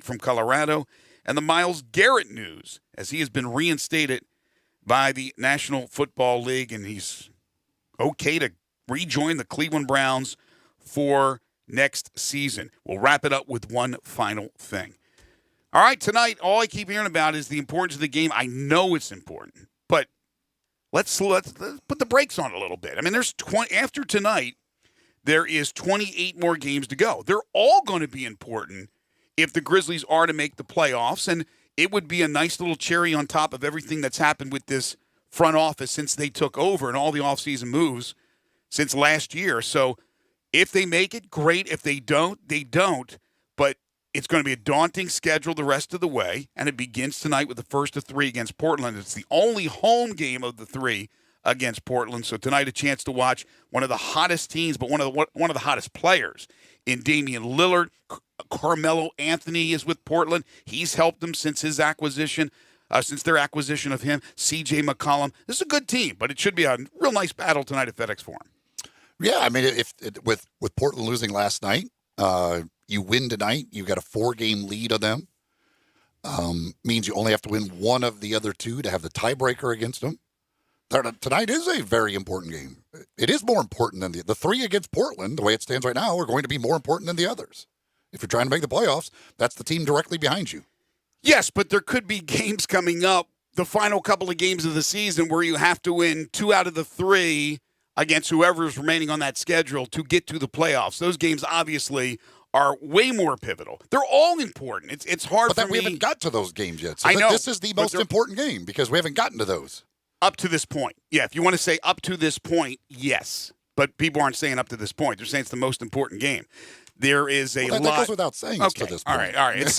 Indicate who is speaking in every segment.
Speaker 1: from Colorado, and the Myles Garrett news, as he has been reinstated by the National Football League, and he's okay to rejoin the Cleveland Browns for next season. We'll wrap it up with one final thing. All right, tonight, all I keep hearing about is the importance of the game. I know it's important, but let's put the brakes on a little bit. I mean, after tonight, there is 28 more games to go. They're all going to be important if the Grizzlies are to make the playoffs, and it would be a nice little cherry on top of everything that's happened with this front office since they took over and all the offseason moves since last year. So if they make it, great. If they don't, they don't. But it's going to be a daunting schedule the rest of the way, and it begins tonight with the first of three against Portland. It's the only home game of the three against Portland. So tonight, a chance to watch one of the hottest teams, but one of the hottest players in Damian Lillard. Carmelo Anthony is with Portland. He's helped them since their acquisition of him. C.J. McCollum. This is a good team, but it should be a real nice battle tonight at FedEx Forum.
Speaker 2: Yeah, I mean, with Portland losing last night, you win tonight. You got a 4-game lead on them. Means you only have to win one of the other two to have the tiebreaker against them. Tonight is a very important game. It is more important than the three against Portland, the way it stands right now, are going to be more important than the others. If you're trying to make the playoffs, that's the team directly behind you.
Speaker 1: Yes, but there could be games coming up, the final couple of games of the season, where you have to win 2 out of the 3 against whoever is remaining on that schedule to get to the playoffs. Those games obviously are way more pivotal. They're all important. It's hard for me.
Speaker 2: But we haven't got to those games yet. So
Speaker 1: I know.
Speaker 2: This is the most important game because we haven't gotten to those.
Speaker 1: Up to this point. Yeah, if you want to say up to this point, yes. But people aren't saying up to this point. They're saying it's the most important game. There is a lot.
Speaker 2: That goes without saying.
Speaker 1: Okay.
Speaker 2: To this point.
Speaker 1: All right. It's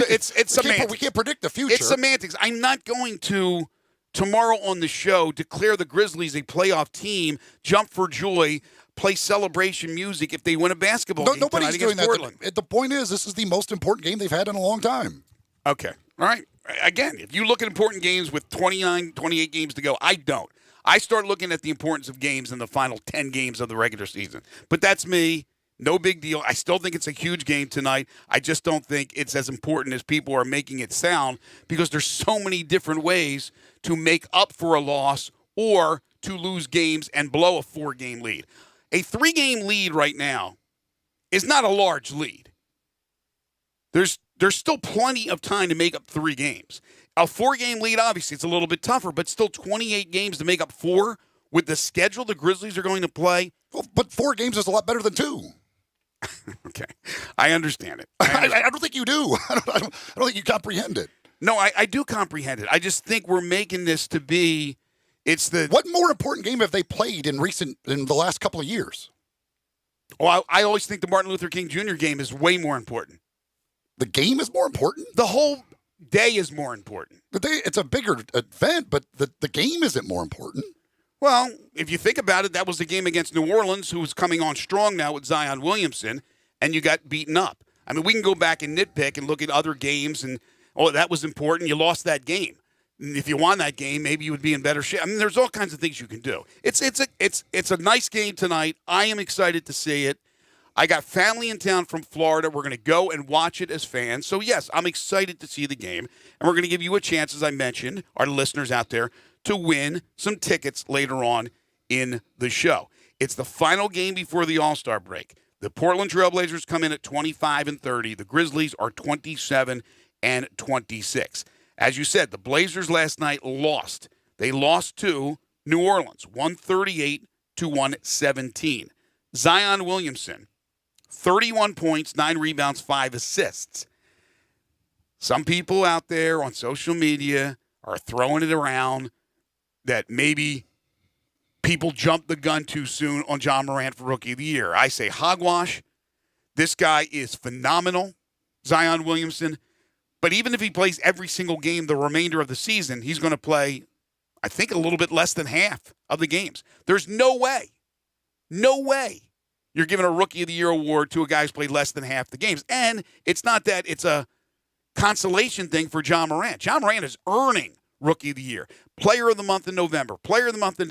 Speaker 1: semantics.
Speaker 2: We can't predict the future.
Speaker 1: It's semantics. I'm not going to, tomorrow on the show, declare the Grizzlies a playoff team, jump for joy, play celebration music if they win a basketball game
Speaker 2: nobody's
Speaker 1: tonight against
Speaker 2: doing
Speaker 1: Portland.
Speaker 2: The point is, this is the most important game they've had in a long time.
Speaker 1: Okay. All right. Again, if you look at important games with 28 games to go, I don't. I start looking at the importance of games in the final 10 games of the regular season. But that's me. No big deal. I still think it's a huge game tonight. I just don't think it's as important as people are making it sound because there's so many different ways to make up for a loss or to lose games and blow a 4-game lead. A 3-game lead right now is not a large lead. There's still plenty of time to make up 3 games. A 4-game lead, obviously, it's a little bit tougher, but still 28 games to make up 4 with the schedule the Grizzlies are going to play.
Speaker 2: Well, but 4 games is a lot better than 2.
Speaker 1: Okay. I understand it.
Speaker 2: I don't think you do. I don't think you comprehend it.
Speaker 1: No, I do comprehend it. I just think we're making this to be
Speaker 2: What more important game have they played in the last couple of years?
Speaker 1: Well, I always think the Martin Luther King Jr. game is way more important.
Speaker 2: The game is more important?
Speaker 1: The whole day is more important.
Speaker 2: It's a bigger event, but the game isn't more important.
Speaker 1: Well, if you think about it, that was the game against New Orleans, who is coming on strong now with Zion Williamson, and you got beaten up. I mean, we can go back and nitpick and look at other games, and, that was important. You lost that game. And if you won that game, maybe you would be in better shape. I mean, there's all kinds of things you can do. It's a nice game tonight. I am excited to see it. I got family in town from Florida. We're going to go and watch it as fans. So, yes, I'm excited to see the game. And we're going to give you a chance, as I mentioned, our listeners out there, to win some tickets later on in the show. It's the final game before the All-Star break. The Portland Trail Blazers come in at 25-30. The Grizzlies are 27-26. As you said, the Blazers last night lost. They lost to New Orleans, 138-117. Zion Williamson, 31 points, 9 rebounds, 5 assists. Some people out there on social media are throwing it around that maybe people jumped the gun too soon on John Morant for Rookie of the Year. I say hogwash. This guy is phenomenal, Zion Williamson. But even if he plays every single game the remainder of the season, he's going to play, I think, a little bit less than half of the games. There's no way you're giving a Rookie of the Year award to a guy who's played less than half the games. And it's not that it's a consolation thing for John Morant. John Morant is earning Rookie of the Year. Player of the Month in November. Player of the Month in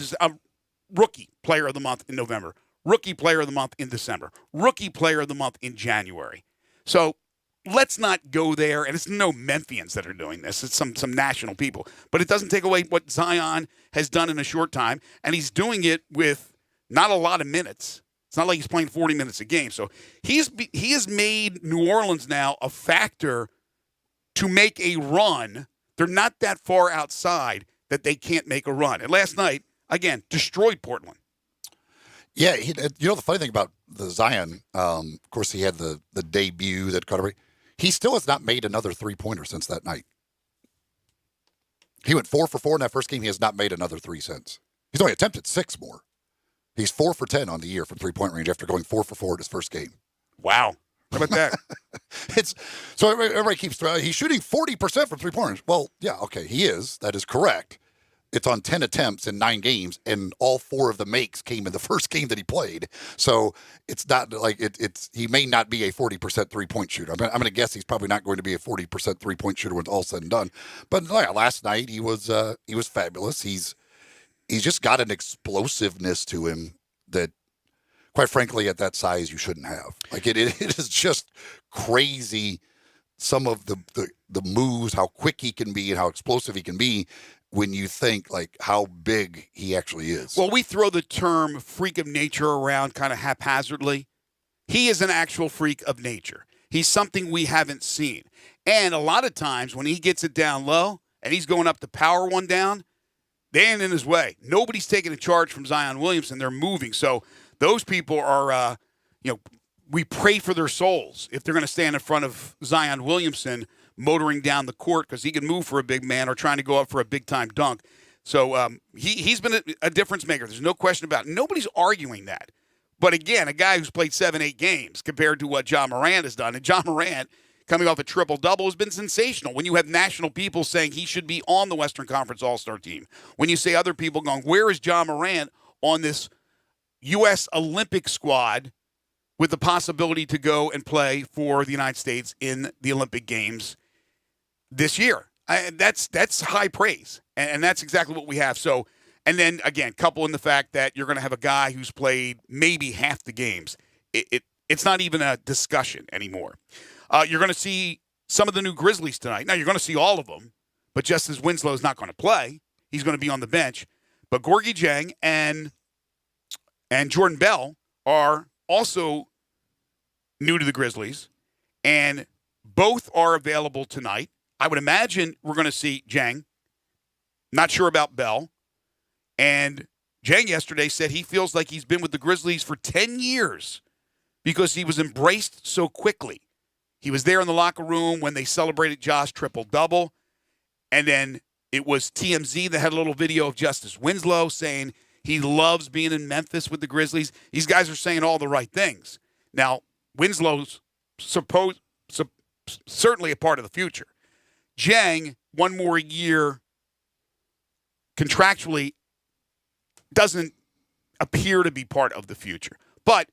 Speaker 1: Rookie Player of the Month in November. Rookie Player of the Month in December. Rookie Player of the Month in January. So, let's not go there. And it's no Memphians that are doing this. It's some national people. But it doesn't take away what Zion has done in a short time. And he's doing it with not a lot of minutes. It's not like he's playing 40 minutes a game. So he has made New Orleans now a factor to make a run. They're not that far outside that they can't make a run. And last night, again, destroyed Portland.
Speaker 2: Yeah, the funny thing about the Zion, of course, he had the debut that caught everybody. He still has not made another three-pointer since that night. He went 4 for 4 in that first game. He has not made another three since. He's only attempted 6 more. He's 4 for 10 on the year from three-point range after going 4 for 4 in his first game.
Speaker 1: Wow. How about that?
Speaker 2: So everybody keeps he's shooting 40% from three-pointers. Well, yeah, okay, he is. That is correct. It's on 10 attempts in 9 games, and all 4 of the makes came in the first game that he played. So it's not like he may not be a 40% three-point shooter. I'm going to guess he's probably not going to be a 40% three-point shooter when it's all said and done. But last night he was fabulous. He's just got an explosiveness to him that, quite frankly, at that size you shouldn't have. Like it is just crazy. Some of the moves, how quick he can be and how explosive he can be, when you think like how big he actually is.
Speaker 1: Well, we throw the term freak of nature around kind of haphazardly. He is an actual freak of nature. He's something we haven't seen. And a lot of times when he gets it down low and he's going up to power one down, they ain't in his way. Nobody's taking a charge from Zion Williamson. They're moving. So those people are, we pray for their souls if they're going to stand in front of Zion Williamson motoring down the court, because he can move for a big man or trying to go up for a big-time dunk. So he's been a difference maker. There's no question about it. Nobody's arguing that. But, again, a guy who's played 7-8 games compared to what John Morant has done. And John Morant, coming off a triple-double, has been sensational. When you have national people saying he should be on the Western Conference All-Star team. When you say other people going, where is John Morant on this U.S. Olympic squad with the possibility to go and play for the United States in the Olympic Games this year? That's high praise, and that's exactly what we have. So, and then again, couple in the fact that you're going to have a guy who's played maybe half the games. It's not even a discussion anymore. You're going to see some of the new Grizzlies tonight. Now, you're going to see all of them, but Justice Winslow is not going to play. He's going to be on the bench. But Gorgui Dieng and Jordan Bell are also new to the Grizzlies, and both are available tonight. I would imagine we're going to see Dieng. Not sure about Bell. And Dieng yesterday said he feels like he's been with the Grizzlies for 10 years because he was embraced so quickly. He was there in the locker room when they celebrated Josh triple-double. And then it was TMZ that had a little video of Justice Winslow saying he loves being in Memphis with the Grizzlies. These guys are saying all the right things. Now, Winslow's certainly a part of the future. Dieng, one more year contractually, doesn't appear to be part of the future. But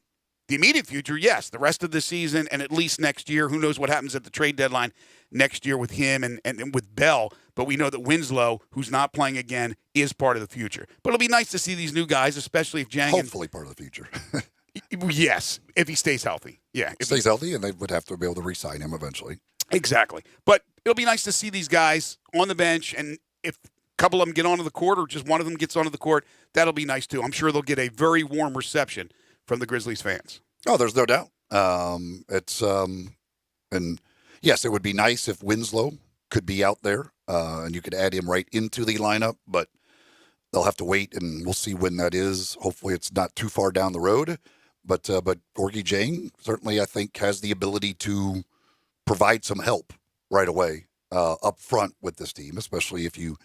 Speaker 1: the immediate future, yes, the rest of the season and at least next year. Who knows what happens at the trade deadline next year with him and with Bell. But we know that Winslow, who's not playing again, is part of the future. But it'll be nice to see these new guys, especially if Dieng.
Speaker 2: Hopefully part of the future.
Speaker 1: Yes, if he stays healthy. Yeah.
Speaker 2: If stays healthy, and they would have to be able to re-sign him eventually.
Speaker 1: Exactly. But it'll be nice to see these guys on the bench, and if a couple of them get onto the court or just one of them gets onto the court, that'll be nice too. I'm sure they'll get a very warm reception from the Grizzlies fans.
Speaker 2: Oh, there's no doubt. And yes, it would be nice if Winslow could be out there, and you could add him right into the lineup, but they'll have to wait, and we'll see when that is. Hopefully it's not too far down the road. But Gorgui Dieng certainly, I think, has the ability to provide some help right away up front with this team, especially if you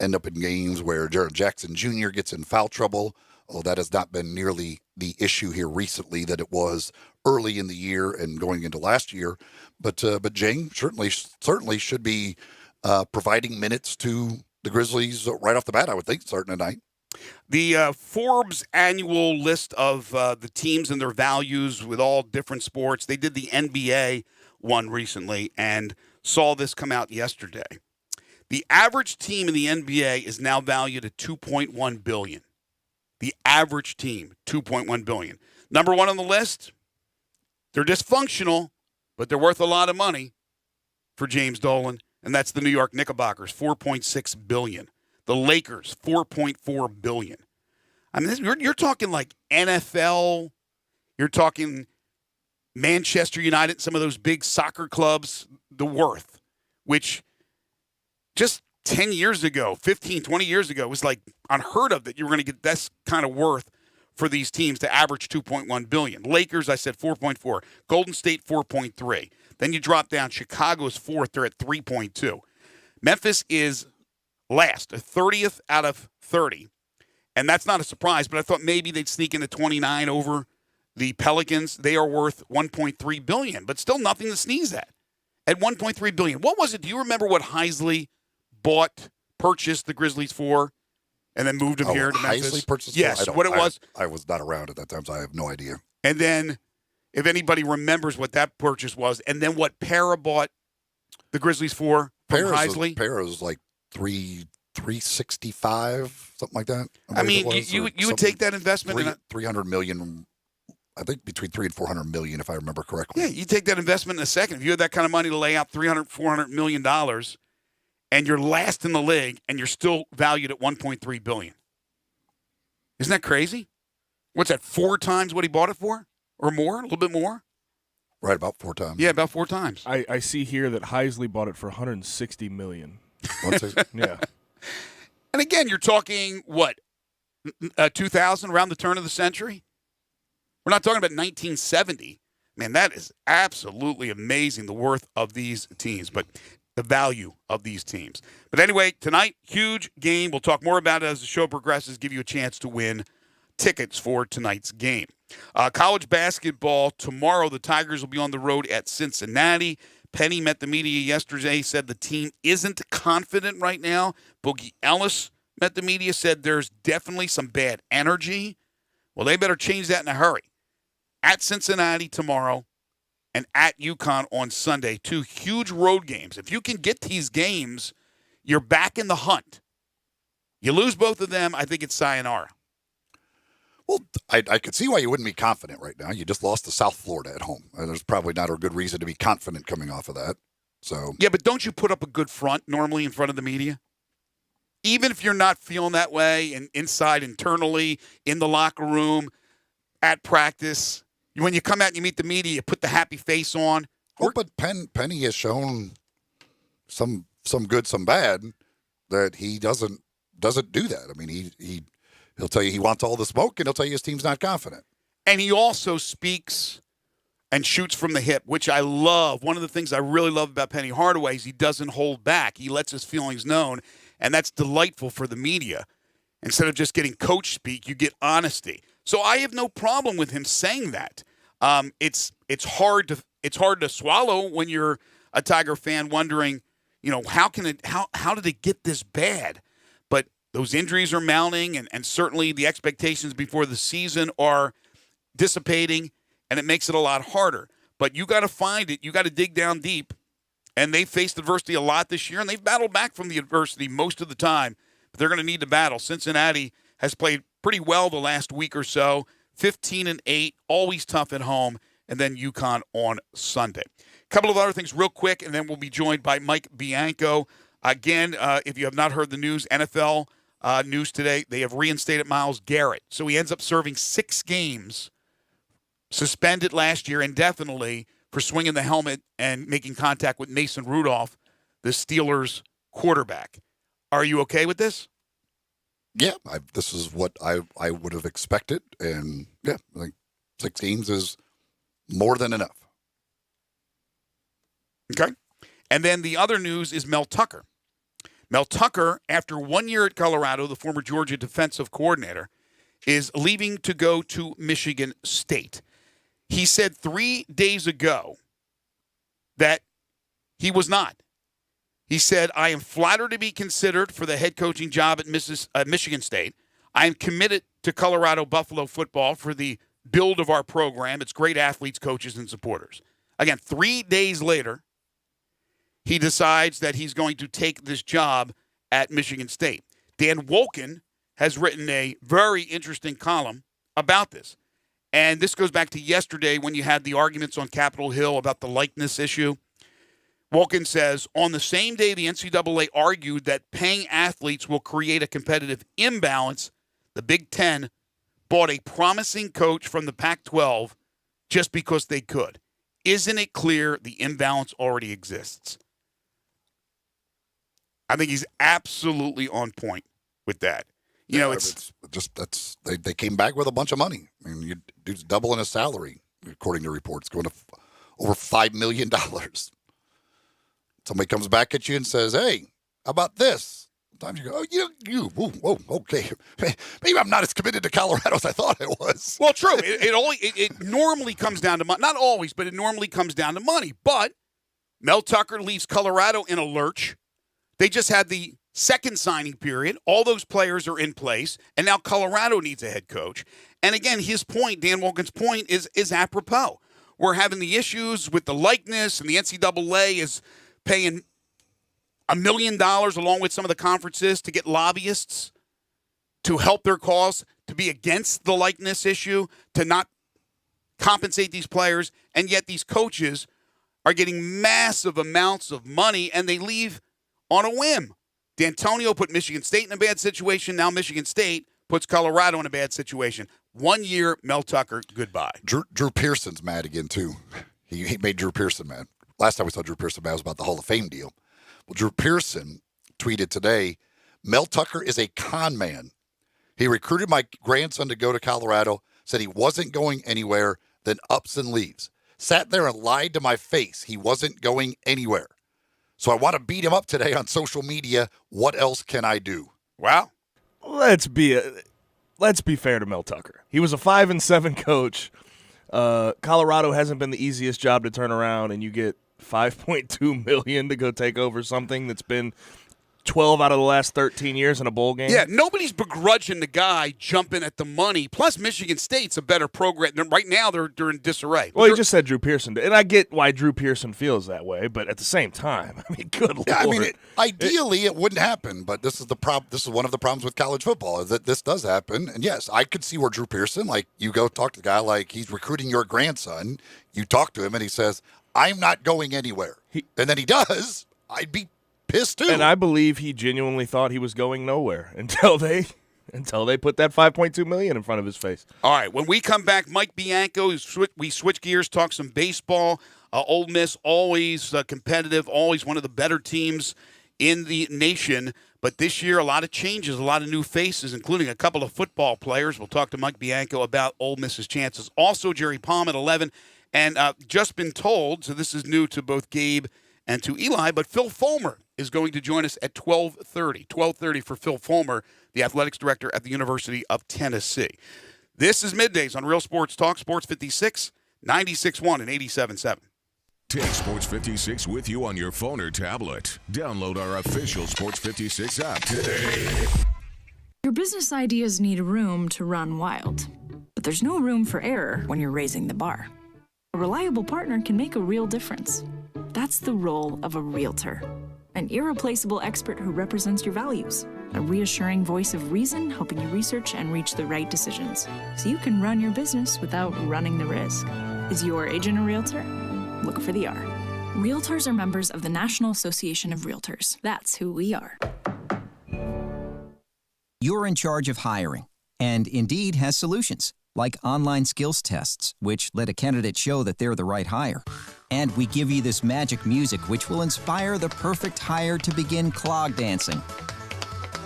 Speaker 2: end up in games where Jaren Jackson Jr. gets in foul trouble. Oh, that has not been nearly the issue here recently that it was early in the year and going into last year. But Dieng certainly should be providing minutes to the Grizzlies right off the bat, I would think, starting tonight.
Speaker 1: The Forbes annual list of the teams and their values with all different sports, they did the NBA one recently and saw this come out yesterday. The average team in the NBA is now valued at $2.1 billion. The average team, $2.1 billion. Number one on the list, they're dysfunctional, but they're worth a lot of money for James Dolan, and that's the New York Knickerbockers, $4.6 billion. The Lakers, $4.4 billion. I mean, you're talking like NFL. You're talking Manchester United, some of those big soccer clubs, the worth, which just 10 years ago, 15, 20 years ago, was like unheard of that you were going to get this kind of worth for these teams to average $2.1 billion. Lakers, I said 4.4. Golden State, 4.3. Then you drop down. Chicago is fourth. They're at 3.2. Memphis is last, a 30th out of 30. And that's not a surprise, but I thought maybe they'd sneak into 29 over the Pelicans. They are worth $1.3 billion, but still nothing to sneeze at. At $1.3 billion. What was it? Do you remember what Heisley purchased the Grizzlies for, and then moved them here to Memphis?
Speaker 2: Heisley purchased
Speaker 1: yes, what it was.
Speaker 2: I was not around at that time, so I have no idea.
Speaker 1: And then, if anybody remembers what that purchase was, and then what Para bought the Grizzlies for from Heisley?
Speaker 2: Para was like $365, something like that.
Speaker 1: I mean, you would take that investment.
Speaker 2: $300 million, I think between $300 and $400 million, if I remember correctly.
Speaker 1: Yeah, you take that investment in a second. If you had that kind of money to lay out $300-400 million, and you're last in the league, and you're still valued at $1.3 billion. Isn't that crazy? What's that, 4 times what he bought it for? Or more? A little bit more?
Speaker 2: Right, about 4 times.
Speaker 1: Yeah, about 4 times.
Speaker 3: I see here that Heisley bought it for $160 million. Yeah.
Speaker 1: And again, you're talking, 2000, around the turn of the century? We're not talking about 1970. Man, that is absolutely amazing, the worth of these teams. But the value of these teams. But anyway, tonight, huge game. We'll talk more about it as the show progresses, give you a chance to win tickets for tonight's game. College basketball tomorrow. The Tigers will be on the road at Cincinnati. Penny met the media yesterday, said the team isn't confident right now. Boogie Ellis met the media, said there's definitely some bad energy. Well, they better change that in a hurry. At Cincinnati tomorrow, and at UConn on Sunday. 2 huge road games. If you can get these games, you're back in the hunt. You lose both of them, I think it's sayonara.
Speaker 2: Well, I could see why you wouldn't be confident right now. You just lost to South Florida at home. And there's probably not a good reason to be confident coming off of that. So
Speaker 1: yeah, but don't you put up a good front normally in front of the media? Even if you're not feeling that way and inside internally, in the locker room, at practice, when you come out and you meet the media, you put the happy face on.
Speaker 2: Oh, but Penny has shown some good, some bad, that he doesn't do that. I mean, he'll tell you he wants all the smoke, and he'll tell you his team's not confident.
Speaker 1: And he also speaks and shoots from the hip, which I love. One of the things I really love about Penny Hardaway is he doesn't hold back. He lets his feelings known, and that's delightful for the media. Instead of just getting coach speak, you get honesty. So I have no problem with him saying that. It's hard to swallow when you're a Tiger fan, wondering, how did it get this bad? But those injuries are mounting, and certainly the expectations before the season are dissipating, and it makes it a lot harder. But you got to find it. You got to dig down deep, and they faced adversity a lot this year, and they've battled back from the adversity most of the time. But they're going to need to battle. Cincinnati has played pretty well the last week or so, 15-8, always tough at home, and then UConn on Sunday. A couple of other things real quick, and then we'll be joined by Mike Bianco. Again, if you have not heard the news, NFL news today, they have reinstated Myles Garrett. So he ends up serving 6 games, suspended last year indefinitely for swinging the helmet and making contact with Mason Rudolph, the Steelers quarterback. Are you okay with this?
Speaker 2: Yeah, this is what I would have expected. And, yeah, I think 6 games is more than enough.
Speaker 1: Okay. And then the other news is Mel Tucker. Mel Tucker, after 1 year at Colorado, the former Georgia defensive coordinator, is leaving to go to Michigan State. He said 3 days ago that he was not. He said, I am flattered to be considered for the head coaching job at Michigan State. I am committed to Colorado Buffalo football for the build of our program. It's great athletes, coaches, and supporters. Again, 3 days later, he decides that he's going to take this job at Michigan State. Dan Wolken has written a very interesting column about this. And this goes back to yesterday when you had the arguments on Capitol Hill about the likeness issue. Wolkin says, on the same day the NCAA argued that paying athletes will create a competitive imbalance, the Big Ten bought a promising coach from the Pac-12 just because they could. Isn't it clear the imbalance already exists? I think he's absolutely on point with that. It's
Speaker 2: just they came back with a bunch of money. I mean, dude's doubling his salary, according to reports, going to over $5 million. Somebody comes back at you and says, "Hey, how about this?" Sometimes you go, "Oh, okay. Maybe I'm not as committed to Colorado as I thought I was."
Speaker 1: Well, true. It normally comes down to money. Not always, but it normally comes down to money. But Mel Tucker leaves Colorado in a lurch. They just had the second signing period. All those players are in place, and now Colorado needs a head coach. And again, his point, Dan Wolkin's point, is apropos. We're having the issues with the likeness, and the NCAA is paying $1 million along with some of the conferences to get lobbyists to help their cause, to be against the likeness issue, to not compensate these players, and yet these coaches are getting massive amounts of money, and they leave on a whim. D'Antonio put Michigan State in a bad situation. Now Michigan State puts Colorado in a bad situation. 1 year, Mel Tucker, goodbye.
Speaker 2: Drew Pearson's mad again, too. He made Drew Pearson mad. Last time we saw Drew Pearson mad was about the Hall of Fame deal. Well, Drew Pearson tweeted today, Mel Tucker is a con man. He recruited my grandson to go to Colorado, said he wasn't going anywhere, then ups and leaves. Sat there and lied to my face. He wasn't going anywhere. So I want to beat him up today on social media. What else can I do?
Speaker 1: Wow.
Speaker 3: Let's be fair to Mel Tucker. He was a 5-7 coach. Colorado hasn't been the easiest job to turn around, and you get $5.2 million to go take over something that's been 12 out of the last 13 years in a bowl game.
Speaker 1: Yeah, nobody's begrudging the guy jumping at the money. Plus, Michigan State's a better program. Right now, they're in disarray.
Speaker 3: Well, you just said Drew Pearson, and I get why Drew Pearson feels that way, but at the same time, I mean, good Lord.
Speaker 2: I mean, ideally, it wouldn't happen, but this is the problem. This is one of the problems with college football, is that this does happen. And yes, I could see where Drew Pearson, like, you go talk to the guy like he's recruiting your grandson. You talk to him, and he says, "I'm not going anywhere," and then he does. I'd be pissed too.
Speaker 3: And I believe he genuinely thought he was going nowhere until they put that $5.2 million in front of his face.
Speaker 1: All right, when we come back, Mike Bianco, we switch gears, talk some baseball. Ole Miss, always competitive, always one of the better teams in the nation. But this year, a lot of changes, a lot of new faces, including a couple of football players. We'll talk to Mike Bianco about Ole Miss's chances. Also, Jerry Palm at 11. And just been told, so this is new to both Gabe and to Eli, but Phil Fulmer is going to join us at 12:30. 12:30 for Phil Fulmer, the athletics director at the University of Tennessee. This is Middays on Real Sports Talk, Sports 56, 96.1 and 87.7.
Speaker 4: Take Sports 56 with you on your phone or tablet. Download our official Sports 56 app today.
Speaker 5: Your business ideas need room to run wild, but there's no room for error when you're raising the bar. A reliable partner can make a real difference. That's the role of a realtor. An irreplaceable expert who represents your values. A reassuring voice of reason helping you research and reach the right decisions. So you can run your business without running the risk. Is your agent a realtor? Look for the R. Realtors are members of the National Association of Realtors. That's who we are.
Speaker 6: You're in charge of hiring, and Indeed has solutions, like online skills tests, which let a candidate show that they're the right hire. And we give you this magic music, which will inspire the perfect hire to begin clog dancing.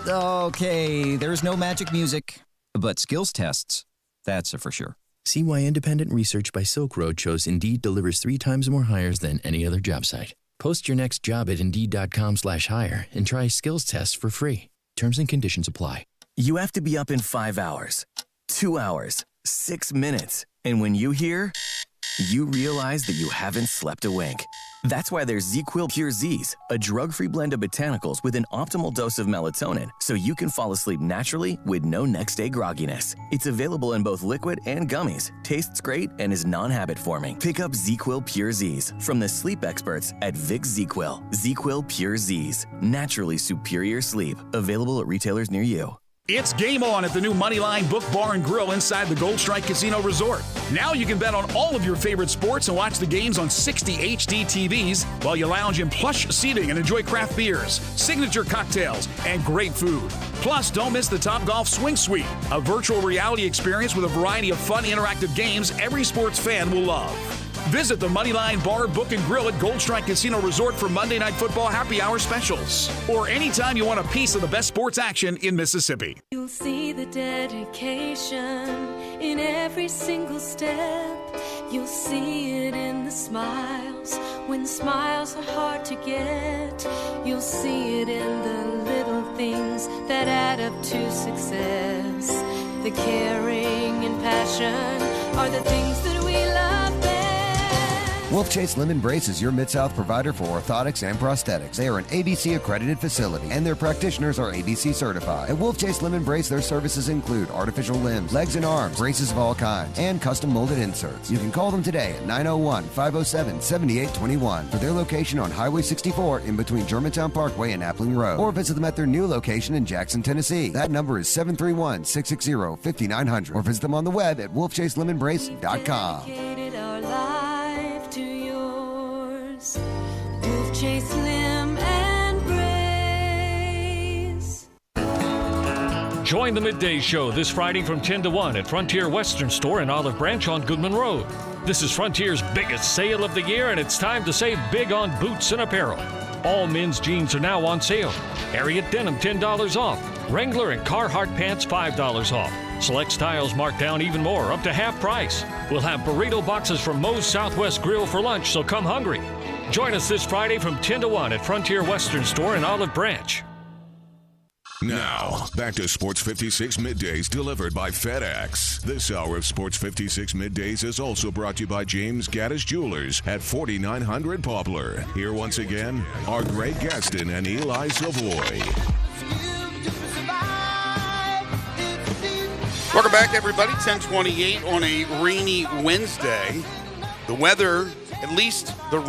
Speaker 6: Okay, there's no magic music, but skills tests, that's a for sure.
Speaker 7: See why independent research by Silk Road shows Indeed delivers 3 times more hires than any other job site. Post your next job at Indeed.com/hire and try skills tests for free. Terms and conditions apply.
Speaker 8: You have to be up in 5 hours, 2 hours, 6 minutes. And when you hear, you realize that you haven't slept a wink. That's why there's ZzzQuil Pure Z's, a drug-free blend of botanicals with an optimal dose of melatonin, so you can fall asleep naturally with no next-day grogginess. It's available in both liquid and gummies, tastes great, and is non-habit forming. Pick up ZzzQuil Pure Z's from the sleep experts at Vicks ZzzQuil. ZzzQuil Pure Z's, naturally superior sleep. Available at retailers near you.
Speaker 9: It's game on at the new Moneyline Book Bar and Grill inside the Gold Strike Casino Resort. Now you can bet on all of your favorite sports and watch the games on 60 HD TVs while you lounge in plush seating and enjoy craft beers, signature cocktails, and great food. Plus, don't miss the Topgolf Swing Suite, a virtual reality experience with a variety of fun interactive games every sports fan will love. Visit the Moneyline Bar, Book and Grill at Gold Strike Casino Resort for Monday Night Football happy hour specials. Or anytime you want a piece of the best sports action in Mississippi.
Speaker 10: You'll see the dedication in every single step. You'll see it in the smiles when smiles are hard to get. You'll see it in the little things that add up to success. The caring and passion are the things that we love best.
Speaker 11: Wolf Chase Limb Brace is your Mid-South provider for orthotics and prosthetics. They are an ABC accredited facility, and their practitioners are ABC certified. At Wolf Chase Limb Brace, their services include artificial limbs, legs and arms, braces of all kinds, and custom molded inserts. You can call them today at 901-507-7821 for their location on Highway 64 in between Germantown Parkway and Appling Road, or visit them at their new location in Jackson, Tennessee. That number is 731-660-5900, or visit them on the web at wolfchaselimbembrace.com.
Speaker 10: Wolf Chase Limb and Brace.
Speaker 12: Join the Midday Show this Friday from 10 to 1 at Frontier Western Store in Olive Branch on Goodman Road. This is Frontier's biggest sale of the year, and it's time to save big on boots and apparel. All men's jeans are now on sale. Harriet Denim $10 off. Wrangler and Carhartt pants $5 off. Select styles marked down even more, up to half price. We'll have burrito boxes from Moe's Southwest Grill for lunch, so come hungry. Join us this Friday from 10 to 1 at Frontier Western Store in Olive Branch.
Speaker 4: Now, back to Sports 56 Middays delivered by FedEx. This hour of Sports 56 Middays is also brought to you by James Gaddis Jewelers at 4900 Poplar. Here once again are Greg Gaston and Eli Savoie.
Speaker 1: Welcome back, everybody. 10:28 on a rainy Wednesday. The weather, at least the rain